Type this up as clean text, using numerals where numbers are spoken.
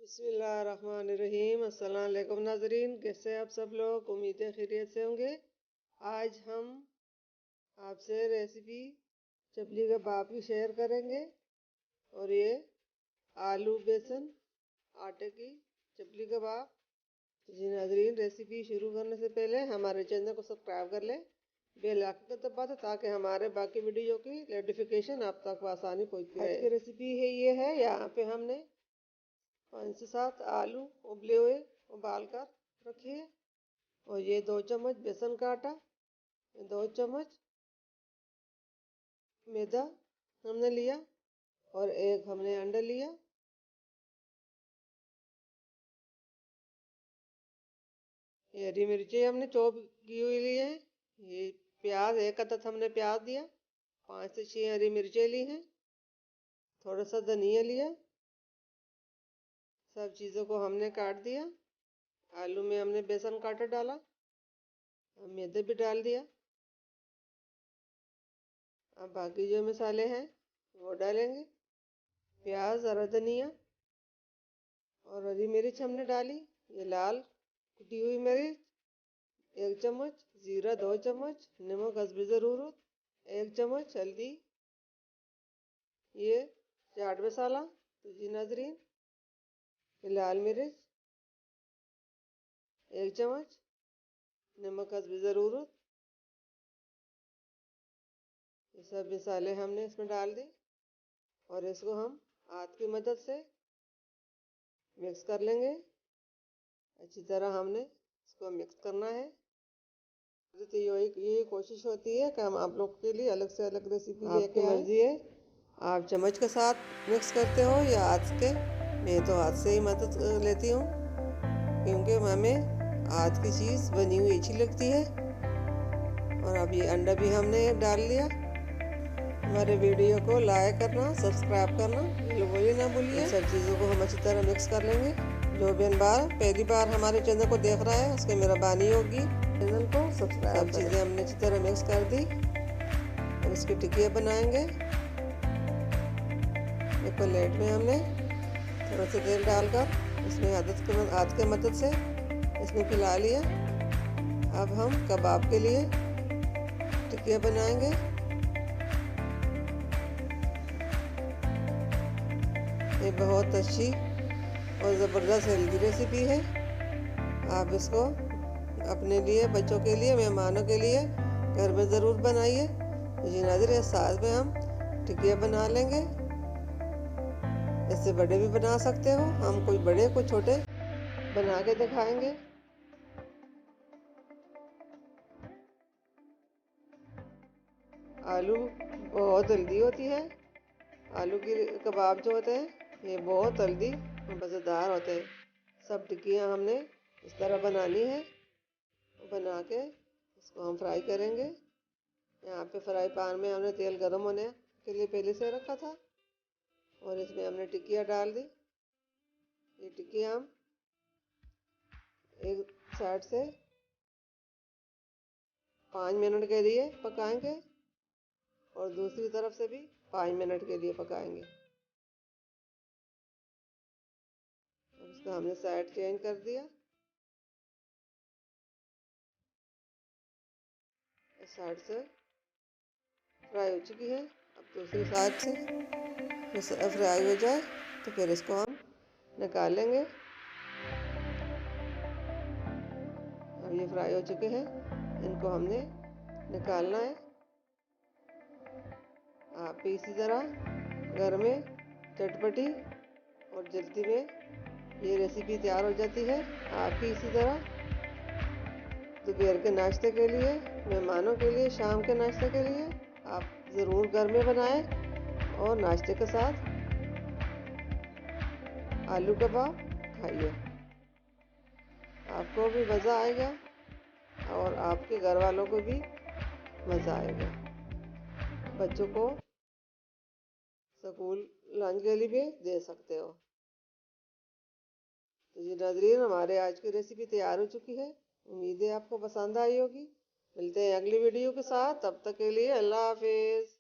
बिस्मिल्लाहिर्रहमानिर्रहीम। अस्सलाम वालेकुम नाजरीन, कैसे आप सब लोग? उम्मीदें खैरियत से होंगे। आज हम आपसे रेसिपी चपली कबाब की शेयर करेंगे और ये आलू बेसन आटे की चपली कबाब। जी नाजरीन, रेसिपी शुरू करने से पहले हमारे चैनल को सब्सक्राइब कर लें, बेल आइकन को दबा दें ताकि हमारे बाकी वीडियो की नोटिफिकेशन आप तक आसानी पहुंचती रहे। आज की रेसिपी ये है, यहाँ पे हमने 5 से 7 आलू उबले हुए उबाल कर रखिए और ये 2 चम्मच बेसन का आटा, 2 चम्मच मैदा हमने लिया और एक हमने अंडा लिया। ये हरी मिर्ची हमने चॉप की हुई ली है। ये प्याज, एक अदद हमने प्याज दिया। 5 से 6 हरी मिर्चें ली हैं। थोड़ा सा धनिया लिया। सब चीज़ों को हमने काट दिया। आलू में हमने बेसन का आटा डाला, मैदे भी डाल दिया। अब बाकी जो मसाले हैं वो डालेंगे। प्याज, हरा धनिया और हरी मिर्च हमने डाली। ये लाल कुटी हुई मिर्च 1 चम्मच, जीरा 2 चम्मच, नमक हस्ब ज़रूरत 1 चम्मच, हल्दी, ये चाट मसाला, तो जी नाजरीन, लाल मिर्च 1 चम्मच, नमक हस्ब ज़रूरत। ये सब मसाले हमने इसमें डाल दी और इसको हम हाथ की मदद से मिक्स कर लेंगे। अच्छी तरह हमने इसको मिक्स करना है। तो यही कोशिश होती है कि हम आप लोग के लिए अलग से अलग रेसिपी लेके आए। मर्जी है, आप चम्मच के साथ मिक्स करते हो या हाथ के। मैं तो हाथ से ही मदद लेती हूँ क्योंकि हमें हाथ की चीज़ बनी हुई अच्छी लगती है। और अब ये अंडा भी हमने डाल लिया। हमारे वीडियो को लाइक करना, सब्सक्राइब करना बिल्कुल ना भूलिए। सब चीज़ों को हम अच्छी तरह मिक्स कर लेंगे। जो भी पहली बार हमारे चैनल को देख रहा है उसकी मेहरबानी होगी चैनल को सब्सक्राइब। सब चीज़ें हमने अच्छी तरह मिक्स कर दी और इसकी टिकिया बनाएंगे। एक प्लेट में हमने थोड़ा सा तेल डालकर इसमें हाथ के मदद से इसमें फैला लिया। अब हम कबाब के लिए टिकिया बनाएंगे। ये बहुत अच्छी और ज़बरदस्त हेल्दी रेसिपी है। आप इसको अपने लिए, बच्चों के लिए, मेहमानों के लिए घर में ज़रूर बनाइए। जी नाज़रीन, साथ में हम टिकिया बना लेंगे। इससे बड़े भी बना सकते हो। हम कोई बड़े कोई छोटे बना के दिखाएंगे। आलू बहुत हेल्दी होती है। आलू की कबाब जो होते हैं ये बहुत हेल्दी और मज़ेदार होते हैं। सब टिक्कियाँ हमने इस तरह बनानी है। बना के इसको हम फ्राई करेंगे। यहाँ पे फ्राई पैन में हमने तेल गर्म होने के लिए पहले से रखा था और इसमें हमने टिक्कियाँ डाल दी। ये टिक्कियाँ हम एक साइड से 5 मिनट के लिए पकाएंगे और दूसरी तरफ से भी 5 मिनट के लिए पकाएंगे। इसको हमने साइड चेंज कर दिया। इस साइड से फ्राई हो चुकी है। अब दूसरी साइड से फ्राई हो जाए तो फिर इसको हम निकालेंगे। अब ये फ्राई हो चुके हैं, इनको हमने निकालना है। आप भी इसी तरह घर में चटपटी और जल्दी में ये रेसिपी तैयार हो जाती है। आप भी इसी तरह दोपहर के नाश्ते के लिए, मेहमानों के लिए, शाम के नाश्ते के लिए आप ज़रूर घर में बनाएं और नाश्ते के साथ आलू कबाब खाइए। आपको भी मज़ा आएगा और आपके घर वालों को भी मज़ा आएगा। बच्चों को स्कूल लंच के लिए भी दे सकते हो। तो जी नाज़रीन, हमारे आज की रेसिपी तैयार हो चुकी है। उम्मीद है आपको पसंद आई होगी। मिलते हैं अगली वीडियो के साथ। तब तक के लिए अल्लाह हाफिज़।